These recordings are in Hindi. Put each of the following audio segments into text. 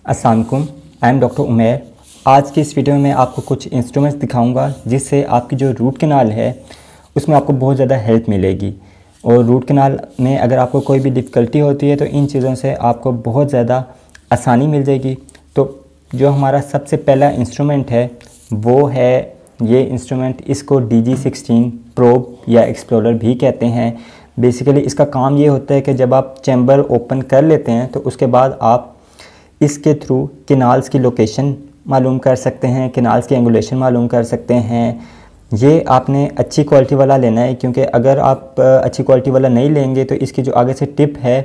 अस्सलाम वालेकुम, आई एम डॉक्टर उमैर। आज की इस वीडियो में मैं आपको कुछ इंस्ट्रूमेंट्स दिखाऊंगा जिससे आपकी जो रूट कैनाल है उसमें आपको बहुत ज़्यादा हेल्प मिलेगी। और रूट कैनाल में अगर आपको कोई भी डिफ़िकल्टी होती है तो इन चीज़ों से आपको बहुत ज़्यादा आसानी मिल जाएगी। तो जो हमारा सबसे पहला इंस्ट्रूमेंट है वो है ये इंस्ट्रूमेंट। इसको DG16 प्रोब या एक्सप्लोरर भी कहते हैं। बेसिकली इसका काम ये होता है कि जब आप चैम्बर ओपन कर लेते हैं तो उसके बाद आप इसके थ्रू कैनाल्स की लोकेशन मालूम कर सकते हैं, कैनाल्स की एंगुलेशन मालूम कर सकते हैं। ये आपने अच्छी क्वालिटी वाला लेना है, क्योंकि अगर आप अच्छी क्वालिटी वाला नहीं लेंगे तो इसकी जो आगे से टिप है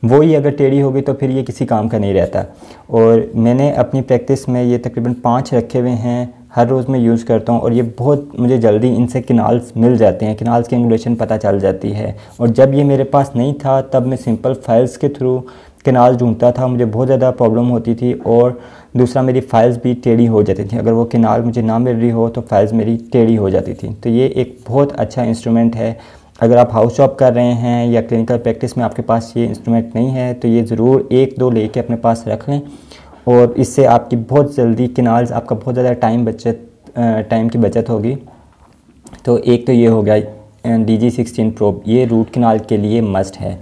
वो ही अगर टेढ़ी होगी तो फिर ये किसी काम का नहीं रहता। और मैंने अपनी प्रैक्टिस में ये तकरीबन 5 रखे हुए हैं, हर रोज़ मैं यूज़ करता हूँ और ये बहुत मुझे जल्दी इनसे कैनाल्स मिल जाते हैं, कैनाल्स की एंगुलेशन पता चल जाती है। और जब ये मेरे पास नहीं था तब मैं सिंपल फाइल्स के थ्रू कैनाल ढूंढता था, मुझे बहुत ज़्यादा प्रॉब्लम होती थी। और दूसरा मेरी फाइल्स भी टेढ़ी हो जाती थी, अगर वो कैनाल मुझे ना मिल रही हो तो फाइल्स मेरी टेढ़ी हो जाती थी। तो ये एक बहुत अच्छा इंस्ट्रूमेंट है। अगर आप हाउस जॉब कर रहे हैं या क्लिनिकल प्रैक्टिस में आपके पास ये इंस्ट्रूमेंट नहीं है तो ये ज़रूर 1-2 लेके अपने पास रख लें, और इससे आपकी बहुत जल्दी कैनाल्स, आपका बहुत ज़्यादा टाइम की बचत होगी। तो एक तो ये हो गया DG16 प्रोब, ये रूट कैनाल के लिए मस्ट है।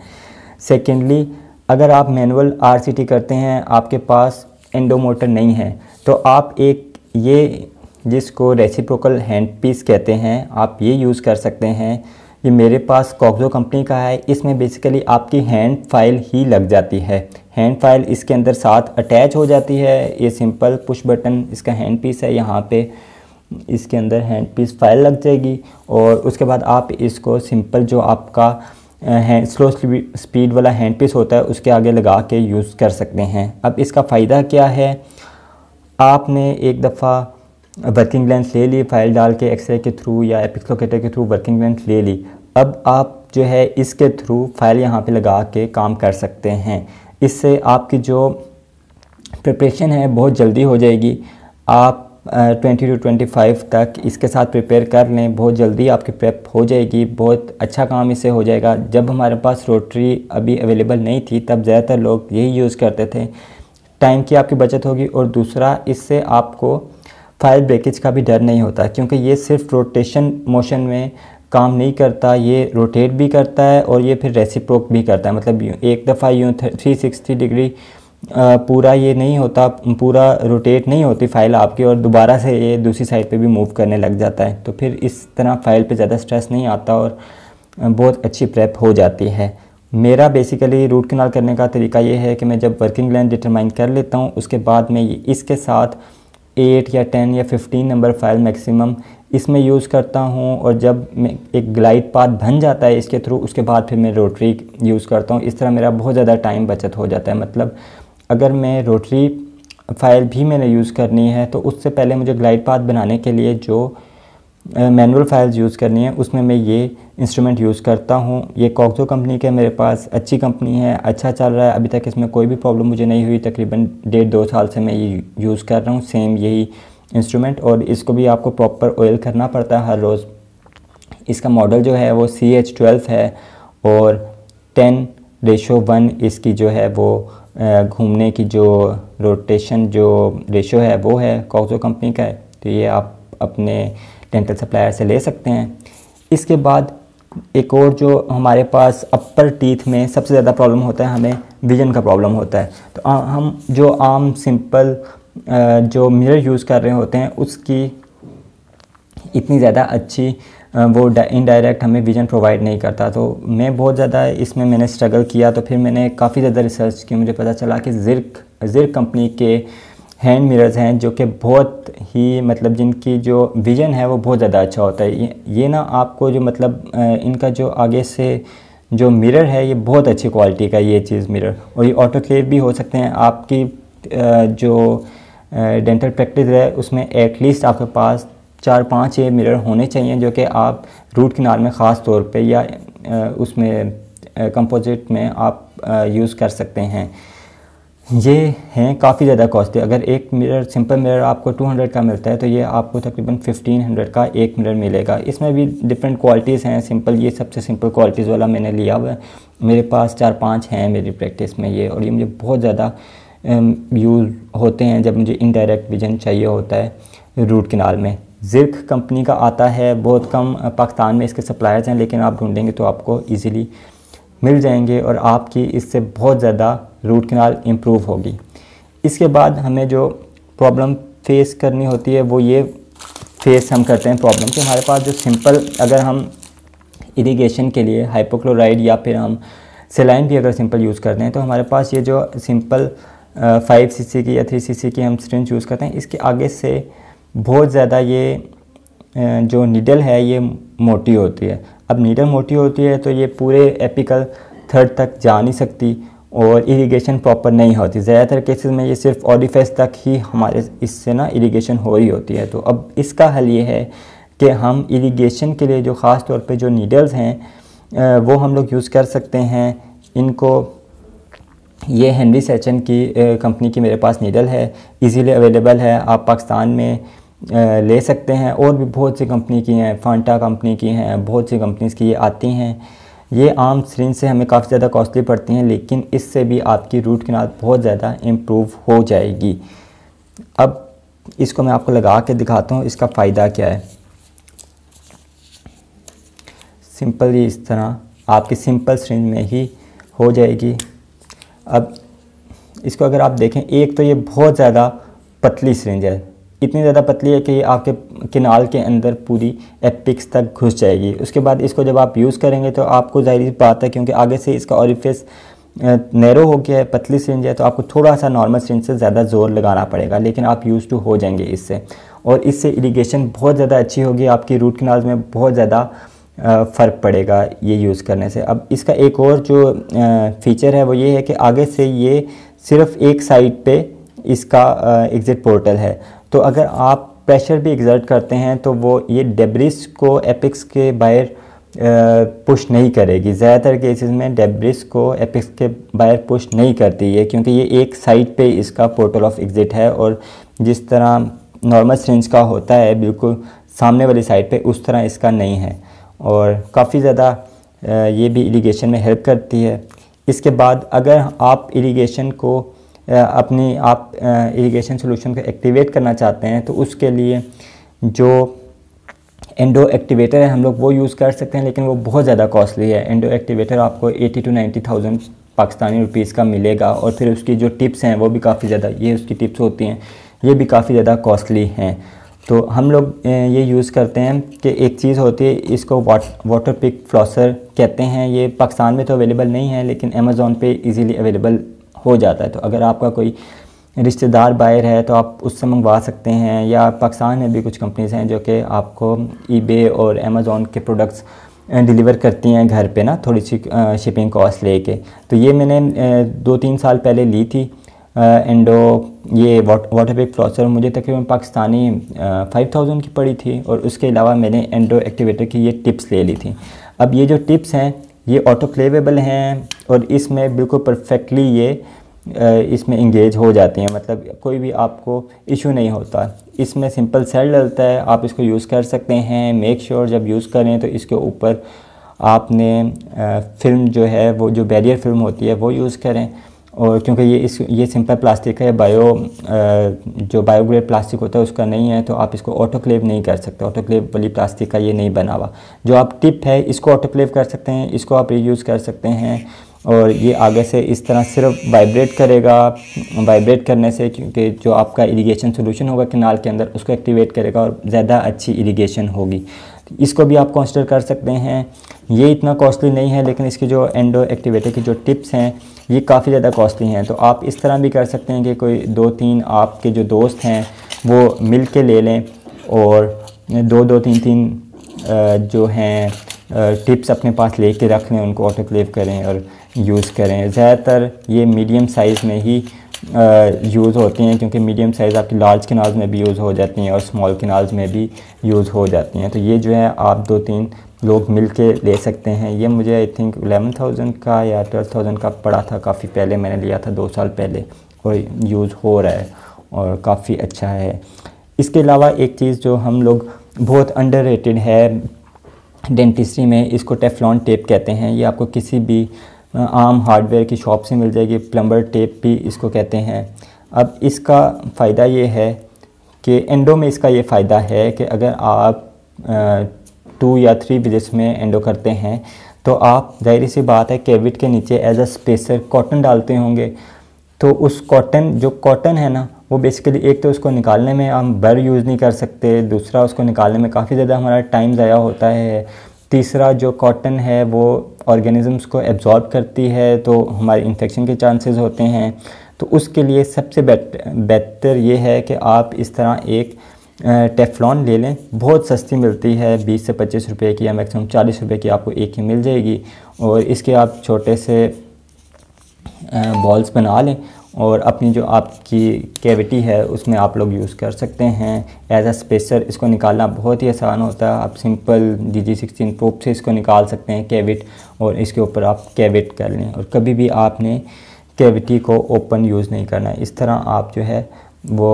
सेकेंडली, अगर आप मैनुअल RCT करते हैं, आपके पास एंडोमोटर नहीं है, तो आप एक ये जिसको रेसिप्रोकल हैंड पीस कहते हैं, आप ये यूज़ कर सकते हैं। ये मेरे पास कॉक्सो कंपनी का है। इसमें बेसिकली आपकी हैंड फाइल ही लग जाती है, हैंड फाइल इसके अंदर साथ अटैच हो जाती है। ये सिंपल पुश बटन इसका हैंड पीस है, यहाँ पे इसके अंदर हैंड पीस फाइल लग जाएगी। और उसके बाद आप इसको सिंपल जो आपका स्लो स्पीड वाला हैंड पीस होता है उसके आगे लगा के यूज़ कर सकते हैं। अब इसका फ़ायदा क्या है, आपने एक दफ़ा वर्किंग लेंथ ले ली, फाइल डाल के एक्सरे के थ्रू या एपिक्स लोकेटर के थ्रू वर्किंग लेंथ ले ली। अब आप जो है इसके थ्रू फाइल यहाँ पे लगा के काम कर सकते हैं। इससे आपकी जो प्रिपरेशन है बहुत जल्दी हो जाएगी। आप 20 to 25 तक इसके साथ प्रिपेयर कर लें, बहुत जल्दी आपकी प्रेप हो जाएगी, बहुत अच्छा काम इससे हो जाएगा। जब हमारे पास रोटरी अभी अवेलेबल नहीं थी तब ज़्यादातर लोग यही यूज़ करते थे। टाइम की आपकी बचत होगी, और दूसरा इससे आपको फाइल ब्रेकेज का भी डर नहीं होता, क्योंकि ये सिर्फ रोटेशन मोशन में काम नहीं करता, ये रोटेट भी करता है और ये फिर रेसिप्रोक भी करता है। मतलब एक दफ़ा यूँ 360 डिग्री पूरा ये नहीं होता, पूरा रोटेट नहीं होती फ़ाइल आपकी, और दोबारा से ये दूसरी साइड पे भी मूव करने लग जाता है। तो फिर इस तरह फ़ाइल पे ज़्यादा स्ट्रेस नहीं आता और बहुत अच्छी प्रेप हो जाती है। मेरा बेसिकली रूट कैनाल करने का तरीका ये है कि मैं जब वर्किंग लेंथ डिटरमाइन कर लेता हूँ उसके बाद मैं इसके साथ 8 या 10 या 15 नंबर फाइल मैक्सिमम इसमें यूज़ करता हूँ। और जब मैं एक ग्लाइड पाथ बन जाता है इसके थ्रू, उसके बाद फिर मैं रोटरी यूज़ करता हूँ। इस तरह मेरा बहुत ज़्यादा टाइम बचत हो जाता है। मतलब अगर मैं रोटरी फाइल भी मैंने यूज़ करनी है तो उससे पहले मुझे ग्लाइड पाथ बनाने के लिए जो मैनुअल फाइल्स यूज़ करनी है उसमें मैं ये इंस्ट्रूमेंट यूज़ करता हूँ। ये कॉक्सो कंपनी के मेरे पास अच्छी कंपनी है, अच्छा चल रहा है, अभी तक इसमें कोई भी प्रॉब्लम मुझे नहीं हुई। तकरीबन 1.5-2 साल से मैं ये यूज़ कर रहा हूँ सेम यही इंस्ट्रूमेंट। और इसको भी आपको प्रॉपर ऑयल करना पड़ता है हर रोज़। इसका मॉडल जो है वो CH12 है और 10:1 इसकी जो है वो घूमने की जो रोटेशन जो रेशो है वो है, कॉक्सो कंपनी का है। तो ये आप अपने डेंटल सप्लायर से ले सकते हैं। इसके बाद एक और जो हमारे पास अपर टीथ में सबसे ज़्यादा प्रॉब्लम होता है, हमें विज़न का प्रॉब्लम होता है। तो हम जो आम सिंपल जो मिरर यूज़ कर रहे होते हैं उसकी इतनी ज़्यादा अच्छी वो इनडायरेक्ट हमें विज़न प्रोवाइड नहीं करता। तो मैं बहुत ज़्यादा इसमें मैंने स्ट्रगल किया, तो फिर मैंने काफ़ी ज़्यादा रिसर्च की, मुझे पता चला कि ज़िर्क कंपनी के हैंड मिरर्स हैं जो कि बहुत ही मतलब जिनकी जो विज़न है वो बहुत ज़्यादा अच्छा होता है। ये ना आपको जो मतलब इनका जो आगे से जो मिरर है ये बहुत अच्छी क्वालिटी का ये चीज़ मिरर, और ये ऑटोक्लेव भी हो सकते हैं। आपकी जो डेंटल प्रैक्टिस है उसमें एटलीस्ट आपके पास 4-5 ये मिरर होने चाहिए जो कि आप रूट कैनाल में ख़ास तौर पे या उसमें कंपोजिट में आप यूज़ कर सकते हैं। ये हैं काफ़ी ज़्यादा कॉस्टली। अगर एक मिरर सिंपल मिरर आपको 200 का मिलता है तो ये आपको तकरीबन 1500 का एक मिरर मिलेगा। इसमें भी डिफरेंट क्वालिटीज़ हैं। सिंपल, ये सबसे सिंपल क्वालिटीज़ वाला मैंने लिया हुआ है। मेरे पास 4-5 हैं मेरी प्रैक्टिस में ये, और ये मुझे बहुत ज़्यादा यूज़ होते हैं जब मुझे इनडायरेक्ट विजन चाहिए होता है रूट कैनाल में। ज़िर्क कंपनी का आता है, बहुत कम पाकिस्तान में इसके सप्लायर्स हैं, लेकिन आप ढूंढेंगे तो आपको ईज़िली मिल जाएंगे और आपकी इससे बहुत ज़्यादा रूट कैनाल इम्प्रूव होगी। इसके बाद हमें जो प्रॉब्लम फेस करनी होती है वो ये फेस हम करते हैं प्रॉब्लम कि हमारे पास जो सिंपल, अगर हम इरिगेशन के लिए हाइपोक्लोराइड या फिर हम सेलाइन भी अगर सिंपल यूज़ करते हैं तो हमारे पास ये जो सिंपल 5 cc की या 3 cc की हम सिरिंज यूज़ करते हैं, इसके आगे से बहुत ज़्यादा ये जो नीडल है ये मोटी होती है। अब नीडल मोटी होती है तो ये पूरे एपिकल थर्ड तक जा नहीं सकती और इरिगेशन प्रॉपर नहीं होती। ज़्यादातर केसेस में ये सिर्फ ऑरिफिस तक ही हमारे इससे ना इरिगेशन हो रही होती है। तो अब इसका हल ये है कि हम इरिगेशन के लिए जो ख़ास तौर पे जो नीडल्स हैं वो हम लोग यूज़ कर सकते हैं। इनको ये हेनरी सेचन की कंपनी की मेरे पास नीडल है, इजीली अवेलेबल है, आप पाकिस्तान में ले सकते हैं। और भी बहुत सी कंपनी की हैं, फांटा कंपनी की हैं, बहुत सी कंपनीज़ की ये आती हैं। ये आम सिरिंज से हमें काफ़ी ज़्यादा कॉस्टली पड़ती हैं, लेकिन इससे भी आपकी रूट कैनाल बहुत ज़्यादा इम्प्रूव हो जाएगी। अब इसको मैं आपको लगा के दिखाता हूँ इसका फ़ायदा क्या है। सिंपल इस तरह आपकी सिंपल सिरिंज में ही हो जाएगी। अब इसको अगर आप देखें, एक तो ये बहुत ज़्यादा पतली सिरिंज है, इतनी ज़्यादा पतली है कि ये आपके किनाल के अंदर पूरी एपिक्स तक घुस जाएगी। उसके बाद इसको जब आप यूज़ करेंगे तो आपको ज़ाहिर बात है, क्योंकि आगे से इसका ऑरिफिस नैरो हो गया है, पतली सिरिंज है, तो आपको थोड़ा सा नॉर्मल सिरिंज से ज़्यादा ज़ोर लगाना पड़ेगा, लेकिन आप यूज़ टू हो जाएंगे इससे। और इससे इरिगेशन बहुत ज़्यादा अच्छी होगी, आपकी रूट कैनाल में बहुत ज़्यादा फ़र्क पड़ेगा ये यूज़ करने से। अब इसका एक और जो फ़ीचर है वो ये है कि आगे से ये सिर्फ एक साइड पे इसका एग्ज़िट पोर्टल है, तो अगर आप प्रेशर भी एग्जर्ट करते हैं तो वो ये डेब्रिस को एपिक्स के बाहर पुश नहीं करेगी। ज़्यादातर केसेस में डेब्रिस को एपिक्स के बाहर पुश नहीं करती है, क्योंकि ये एक साइड पे इसका पोर्टल ऑफ एग्ज़िट है, और जिस तरह नॉर्मल सिरिंज का होता है बिल्कुल सामने वाली साइड पे, उस तरह इसका नहीं है, और काफ़ी ज़्यादा ये भी इरिगेशन में हेल्प करती है। इसके बाद अगर आप इरिगेशन को इरिगेशन सॉल्यूशन को एक्टिवेट करना चाहते हैं तो उसके लिए जो एंडो एक्टिवेटर है हम लोग वो यूज़ कर सकते हैं, लेकिन वो बहुत ज़्यादा कॉस्टली है। एंडो एक्टिवेटर आपको 80 to 90,000 पाकिस्तानी रुपीज़ का मिलेगा, और फिर उसकी जो टिप्स हैं वो भी काफ़ी ज़्यादा, ये उसकी टिप्स होती हैं, ये भी काफ़ी ज़्यादा कॉस्टली हैं। तो हम लोग ये यूज़ करते हैं कि एक चीज़ होती है, इसको वाटर पिक फ्लॉसर कहते हैं। ये पाकिस्तान में तो अवेलेबल नहीं है, लेकिन अमेज़ॉन पे इजीली अवेलेबल हो जाता है। तो अगर आपका कोई रिश्तेदार बाहर है तो आप उससे मंगवा सकते हैं, या पाकिस्तान में भी कुछ कंपनीज़ हैं जो कि आपको ईबे और अमेज़ॉन के प्रोडक्ट्स डिलीवर करती हैं घर पे ना, थोड़ी सी शिपिंग कॉस्ट लेके। तो ये मैंने 2-3 साल पहले ली थी एंडो ये वाटर पिक फ्लॉसर, मुझे तकरीबन पाकिस्तानी 5000 की पड़ी थी, और उसके अलावा मैंने एंडो एक्टिवेटर की ये टिप्स ले ली थी। अब ये जो टिप्स हैं ये ऑटोक्लेवेबल हैं, और इसमें बिल्कुल परफेक्टली ये इसमें इंगेज हो जाती हैं, मतलब कोई भी आपको इशू नहीं होता। इसमें सिंपल सेल डलता है, आप इसको यूज़ कर सकते हैं। मेक श्योर जब यूज़ करें तो इसके ऊपर आपने फिल्म जो है वो जो बैरियर फिल्म होती है वो यूज़ करें, और क्योंकि ये सिंपल प्लास्टिक है, जो बायोग्रेड प्लास्टिक होता है उसका नहीं है, तो आप इसको ऑटोक्लेव नहीं कर सकते। ऑटोक्लेव वाली प्लास्टिक का ये नहीं बना हुआ। जो आप टिप है इसको ऑटोक्लेव कर सकते हैं, इसको आप रीयूज़ कर सकते हैं, और ये आगे से इस तरह सिर्फ वाइब्रेट करेगा। वाइब्रेट करने से क्योंकि जो आपका इरिगेशन सोल्यूशन होगा कैनाल के अंदर उसको एक्टिवेट करेगा, और ज़्यादा अच्छी इरिगेशन होगी। इसको भी आप कंसिडर कर सकते हैं। ये इतना कॉस्टली नहीं है, लेकिन इसकी जो एंडो एक्टिवेटर की जो टिप्स हैं ये काफ़ी ज़्यादा कॉस्टली हैं। तो आप इस तरह भी कर सकते हैं कि कोई 2-3 आपके जो दोस्त हैं वो मिल के ले लें, और 2-3 जो हैं टिप्स अपने पास लेके रख लें, उनको ऑटोक्लेव करें और यूज़ करें। ज़्यादातर ये मीडियम साइज़ में ही यूज़ होती हैं, क्योंकि मीडियम साइज़ आपकी लार्ज कैनाल्स में भी यूज़ हो जाती हैं और स्मॉल कैनाल्स में भी यूज़ हो जाती हैं। तो ये जो है आप 2-3 लोग मिल के ले सकते हैं। ये मुझे आई थिंक 11,000 का या 12,000 का पड़ा था, काफ़ी पहले मैंने लिया था, 2 साल पहले, और यूज़ हो रहा है और काफ़ी अच्छा है। इसके अलावा एक चीज़ जो हम लोग बहुत अंडररेटेड है डेंटिस्ट्री में, इसको टेफ्लॉन टेप कहते हैं। ये आपको किसी भी आम हार्डवेयर की शॉप से मिल जाएगी। प्लम्बर टेप भी इसको कहते हैं। अब इसका फ़ायदा ये है कि एंडो में इसका ये फ़ायदा है कि अगर आप 2 या 3 विजिट्स में एंडो करते हैं तो आप ज़ाहिर सी बात है कैविट के नीचे एज अ स्पेसर कॉटन डालते होंगे। तो उस जो कॉटन है ना, वो बेसिकली एक तो उसको निकालने में हम बर यूज़ नहीं कर सकते, दूसरा उसको निकालने में काफ़ी ज़्यादा हमारा टाइम ज़ाया होता है, तीसरा जो कॉटन है वो ऑर्गेनिज़म्स को एब्जॉर्ब करती है तो हमारे इन्फेक्शन के चांसेस होते हैं। तो उसके लिए सबसे बेहतर ये है कि आप इस तरह एक टेफ्लॉन ले लें। बहुत सस्ती मिलती है, 20 से 25 रुपए की या मैक्सिमम 40 रुपए की आपको एक ही मिल जाएगी। और इसके आप छोटे से बॉल्स बना लें और अपनी जो आपकी कैविटी है उसमें आप लोग यूज़ कर सकते हैं एज अ स्पेसर। इसको निकालना बहुत ही आसान होता है। आप सिंपल DG16 प्रोब से इसको निकाल सकते हैं कैविट, और इसके ऊपर आप कैविट कर लें। और कभी भी आपने कैविटी को ओपन यूज़ नहीं करना है। इस तरह आप जो है वो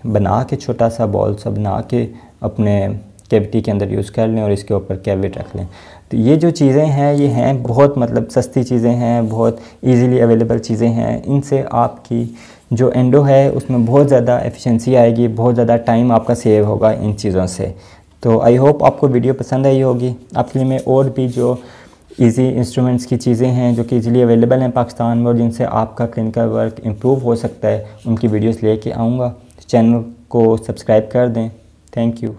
बना के छोटा सा बॉल सा बना के अपने कैविटी के अंदर यूज़ कर लें और इसके ऊपर कैविट रख लें। तो ये जो चीज़ें हैं ये हैं बहुत मतलब सस्ती चीज़ें हैं, बहुत इजीली अवेलेबल चीज़ें हैं। इनसे आपकी जो एंडो है उसमें बहुत ज़्यादा एफिशिएंसी आएगी, बहुत ज़्यादा टाइम आपका सेव होगा इन चीज़ों से। तो आई होप आपको वीडियो पसंद आई होगी। आपके लिए मैं और भी जो इजी इंस्ट्रूमेंट्स की चीज़ें हैं जो कि इजीली अवेलेबल हैं पाकिस्तान में और जिनसे आपका क्लिनिकल वर्क इम्प्रूव हो सकता है, उनकी वीडियोस लेके आऊँगा। चैनल को सब्सक्राइब कर दें। Thank you.